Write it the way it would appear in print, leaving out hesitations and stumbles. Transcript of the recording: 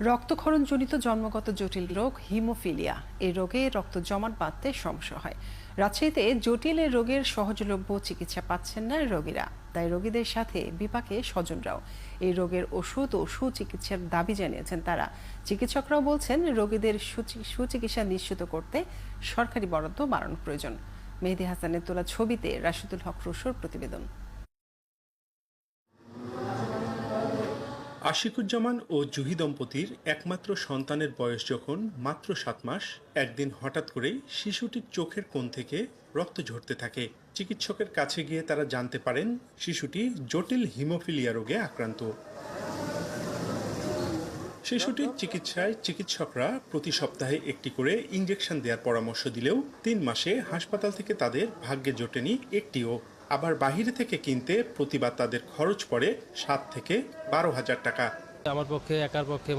রক্তক্ষরণজনিত জন্মগত জটিল রোগ হিমোফিলিয়া। এই রোগে রক্ত জমাট বাঁধতে সমস্যা হয়। রাজশাহীতে জটিল এই রোগের সহজলভ্য চিকিৎসা পাচ্ছেন না রোগীরা, তাই রোগীদের সাথে বিপাকে স্বজনরাও। এই রোগের ওষুধ ও সুচিকিৎসার দাবি জানিয়েছেন তারা। চিকিৎসকরাও বলছেন রোগীদের সুচিকিৎসা নিশ্চিত করতে সরকারি বরাদ্দ বাড়ানো প্রয়োজন। মেহেদী হাসানের তোলা ছবিতে রাশিদুল হক রুশোর প্রতিবেদন। আশিকুজ্জামান ও জুহি দম্পতির একমাত্র সন্তানের বয়স যখন মাত্র 7 মাস, একদিন হঠাৎ করেই শিশুটির চোখের কোণ থেকে রক্ত ঝরতে থাকে। চিকিৎসকের কাছে গিয়ে তারা জানতে পারেন শিশুটি জটিল হিমোফিলিয়া রোগে আক্রান্ত। শিশুটির চিকিৎসায় চিকিৎসকরা প্রতি সপ্তাহে একটি করে ইঞ্জেকশন দেওয়ার পরামর্শ দিলেও 3 মাসে হাসপাতাল থেকে তাদের ভাগ্যে জোটেনি একটিও। আবার বাহিরে থেকে কিনতে প্রতিবার তাদের খরচ পড়ে 7 থেকে 12 হাজার টাকা। আমার পক্ষে একার পক্ষে